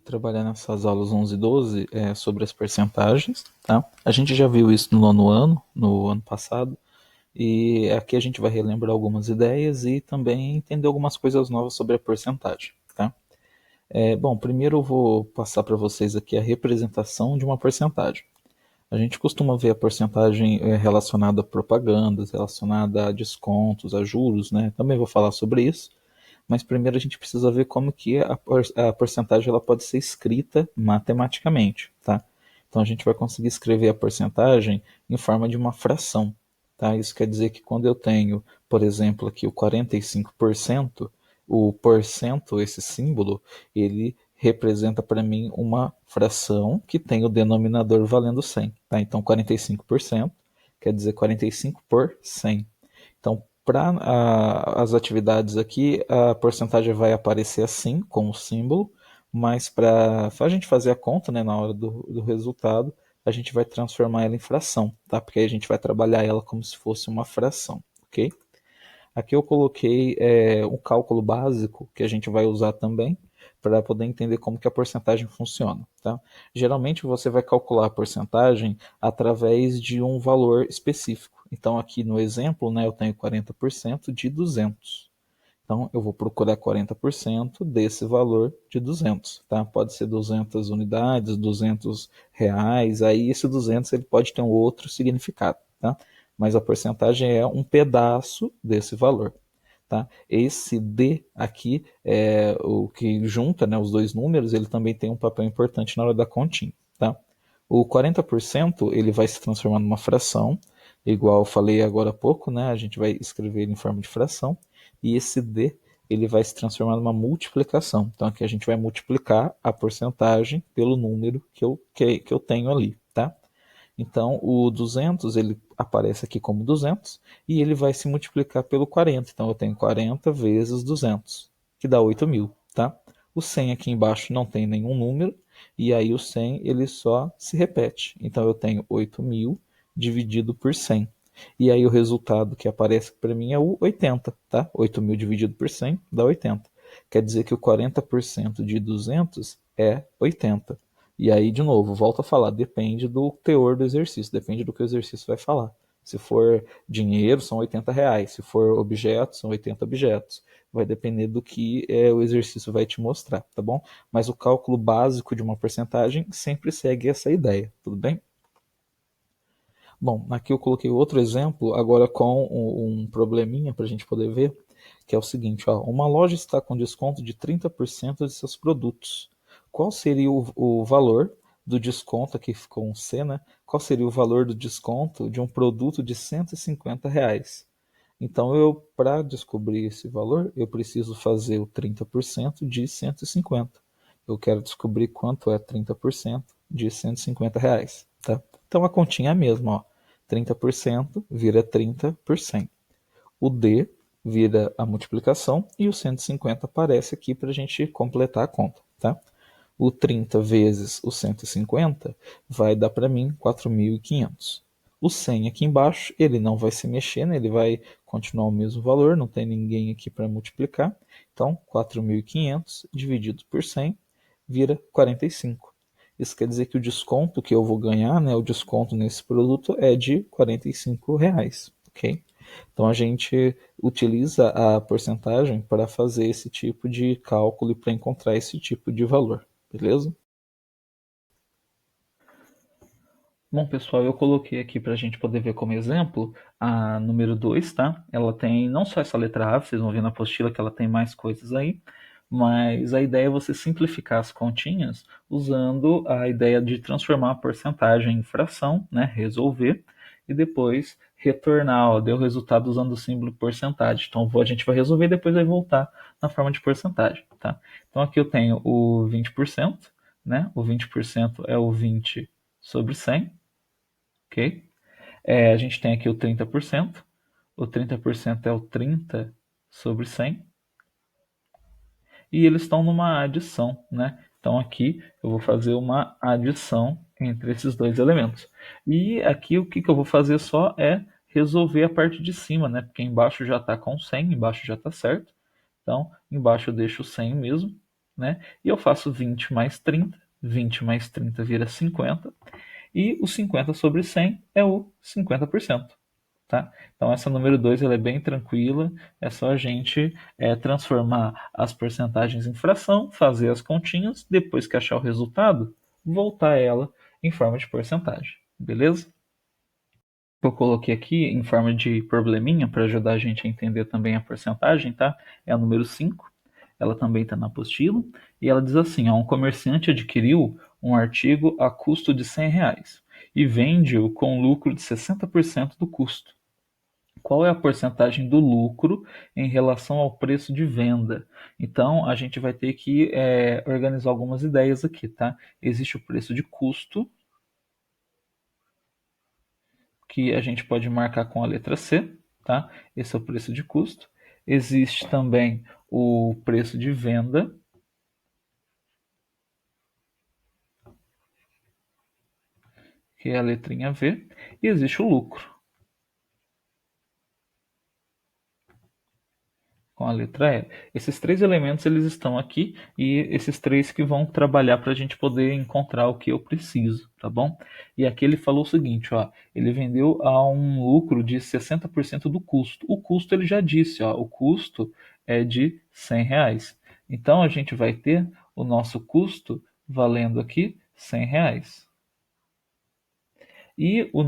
trabalhar nessas aulas 11 e 12 sobre as percentagens, tá? A gente já viu isso no nono ano, no ano passado, e aqui a gente vai relembrar algumas ideias e também entender algumas coisas novas sobre a porcentagem, tá? Bom, primeiro eu vou passar para vocês aqui a representação de uma porcentagem. A gente costuma ver a porcentagem relacionada a propagandas, relacionada a descontos, a juros, né? Também vou falar sobre isso. Mas primeiro a gente precisa ver como que a porcentagem ela pode ser escrita matematicamente, tá? Então a gente vai conseguir escrever a porcentagem em forma de uma fração, tá? Isso quer dizer que quando eu tenho, por exemplo, aqui o 45%, o porcento, esse símbolo, ele representa para mim uma fração que tem o denominador valendo 100, tá? Então 45% quer dizer 45 por 100. Então, para as atividades aqui, a porcentagem vai aparecer assim, com o símbolo, mas para a gente fazer a conta, né, na hora do resultado, a gente vai transformar ela em fração, tá? Porque aí a gente vai trabalhar ela como se fosse uma fração, ok? Aqui eu coloquei um cálculo básico que a gente vai usar também para poder entender como que a porcentagem funciona. Tá? Geralmente você vai calcular a porcentagem através de um valor específico. Então aqui no exemplo, né, eu tenho 40% de 200. Então eu vou procurar 40% desse valor de 200. Tá? Pode ser 200 unidades, 200 reais, aí esse 200 ele pode ter um outro significado. Tá? Mas a porcentagem é um pedaço desse valor. Tá? Esse D aqui, o que junta, né, os dois números, ele também tem um papel importante na hora da continha. Tá? O 40% ele vai se transformar numa fração, igual eu falei agora há pouco, né, a gente vai escrever ele em forma de fração, e esse D ele vai se transformar numa multiplicação. Então aqui a gente vai multiplicar a porcentagem pelo número que eu tenho ali. Tá? Então, o 200 ele aparece aqui como 200 e ele vai se multiplicar pelo 40. Então, eu tenho 40 vezes 200, que dá 8.000. Tá? O 100 aqui embaixo não tem nenhum número, e aí o 100 ele só se repete. Então, eu tenho 8.000 dividido por 100. E aí o resultado que aparece para mim é o 80. Tá? 8.000 dividido por 100 dá 80. Quer dizer que o 40% de 200 é 80. E aí, de novo, volto a falar, depende do teor do exercício, depende do que o exercício vai falar. Se for dinheiro, são 80 reais. Se for objetos, são 80 objetos. Vai depender do que o exercício vai te mostrar, tá bom? Mas o cálculo básico de uma porcentagem sempre segue essa ideia, tudo bem? Bom, aqui eu coloquei outro exemplo, agora com um probleminha para a gente poder ver, que é o seguinte, ó, uma loja está com desconto de 30% de seus produtos. Qual seria o valor do desconto, aqui ficou um C, né? Qual seria o valor do desconto de um produto de R$ 150? Então, para descobrir esse valor, eu preciso fazer o 30% de 150. Eu quero descobrir quanto é 30% de R$ 150, tá? Então, a continha é a mesma, ó. 30% vira 30 por 100. O D vira a multiplicação e o 150 aparece aqui para a gente completar a conta, tá? O 30 vezes o 150 vai dar para mim 4.500. O 100 aqui embaixo, ele não vai se mexer, né? Ele vai continuar o mesmo valor, não tem ninguém aqui para multiplicar. Então, 4.500 dividido por 100 vira 45. Isso quer dizer que o desconto que eu vou ganhar, né, o desconto nesse produto é de R$ 45, ok? Então a gente utiliza a porcentagem para fazer esse tipo de cálculo e para encontrar esse tipo de valor, beleza? Bom, pessoal, eu coloquei aqui para a gente poder ver como exemplo a número 2, tá? Ela tem não só essa letra A, vocês vão ver na apostila que ela tem mais coisas aí, mas a ideia é você simplificar as continhas usando a ideia de transformar a porcentagem em fração, né? Resolver, e depois retornar, ó, deu o resultado usando o símbolo porcentagem. Então a gente vai resolver e depois vai voltar na forma de porcentagem, tá? Então aqui eu tenho o 20%, né? O 20% é o 20 sobre 100, ok? A gente tem aqui o 30%. O 30% é o 30 sobre 100. E eles estão numa adição, né? Então aqui eu vou fazer uma adição entre esses dois elementos. E aqui o que eu vou fazer só é resolver a parte de cima, né? Porque embaixo já está com 100, embaixo já está certo. Então embaixo eu deixo 100 mesmo, né? E eu faço 20 mais 30, 20 mais 30 vira 50, e o 50 sobre 100 é o 50%. Tá? Então essa número 2 ela é bem tranquila, é só a gente transformar as porcentagens em fração, fazer as continhas, depois que achar o resultado, voltar ela em forma de porcentagem, beleza? Eu coloquei aqui em forma de probleminha para ajudar a gente a entender também a porcentagem, tá? É a número 5. Ela também está na apostila e ela diz assim: ó, um comerciante adquiriu um artigo a custo de R$ 100 e vende-o com lucro de 60% do custo. Qual é a porcentagem do lucro em relação ao preço de venda? Então, a gente vai ter que organizar algumas ideias aqui, tá? Existe o preço de custo, que a gente pode marcar com a letra C, tá? Esse é o preço de custo. Existe também o preço de venda, que é a letrinha V, e existe o lucro, com a letra E. Esses três elementos eles estão aqui e esses três que vão trabalhar para a gente poder encontrar o que eu preciso, tá bom? E aqui ele falou o seguinte, ó, ele vendeu a um lucro de 60% do custo. O custo ele já disse, ó, o custo é de R$ 100. Então a gente vai ter o nosso custo valendo aqui R$ 100. E o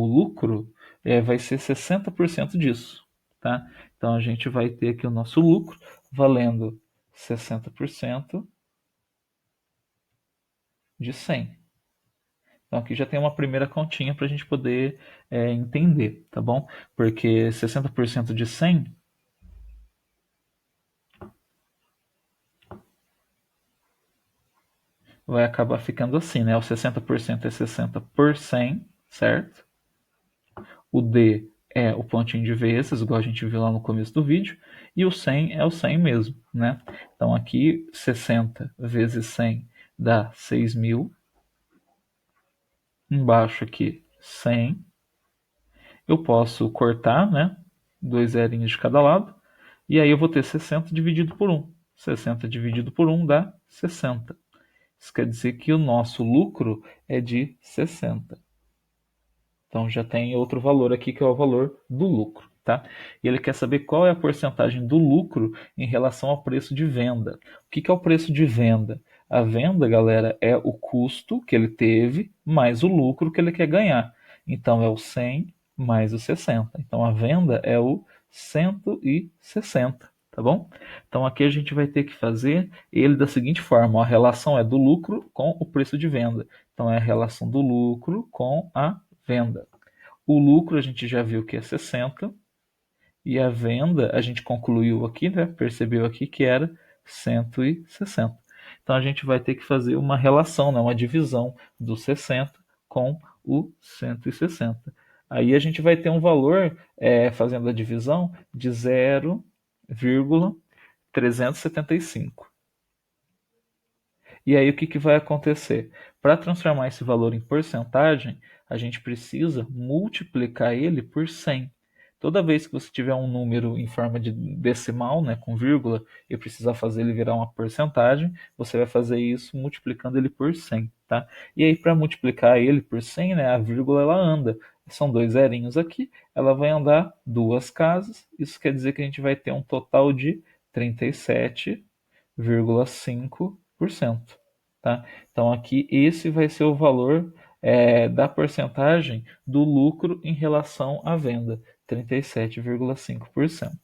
lucro vai ser 60% disso, tá? Então a gente vai ter aqui o nosso lucro valendo 60% de 100. Então aqui já tem uma primeira continha para a gente poder entender, tá bom? Porque 60% de 100 vai acabar ficando assim, né? O 60% é 60 por 100, certo? O D é o pontinho de vezes, igual a gente viu lá no começo do vídeo, e o 100 é o 100 mesmo, né? Então aqui 60 vezes 100 dá 6.000. Embaixo aqui 100. Eu posso cortar, né? Dois zerinhos de cada lado. E aí eu vou ter 60 dividido por 1. 60 dividido por 1 dá 60. Isso quer dizer que o nosso lucro é de 60. Então já tem outro valor aqui que é o valor do lucro, tá? E ele quer saber qual é a porcentagem do lucro em relação ao preço de venda. O que é o preço de venda? A venda, galera, é o custo que ele teve mais o lucro que ele quer ganhar. Então é o 100 mais o 60. Então a venda é o 160, tá bom? Então aqui a gente vai ter que fazer ele da seguinte forma: a relação é do lucro com o preço de venda. Então é a relação do lucro com a venda. O lucro a gente já viu que é 60 e a venda a gente concluiu aqui, né? Percebeu aqui que era 160. Então a gente vai ter que fazer uma relação, né? Uma divisão do 60 com o 160. Aí a gente vai ter um valor, fazendo a divisão, de 0,375. E aí o que vai acontecer? Para transformar esse valor em porcentagem, a gente precisa multiplicar ele por 100. Toda vez que você tiver um número em forma de decimal, né, com vírgula, e precisar fazer ele virar uma porcentagem, você vai fazer isso multiplicando ele por 100, tá? E aí para multiplicar ele por 100, né, a vírgula ela anda. São dois zerinhos aqui, ela vai andar duas casas. Isso quer dizer que a gente vai ter um total de 37,5%. Tá? Então aqui esse vai ser o valor da porcentagem do lucro em relação à venda, 37,5%.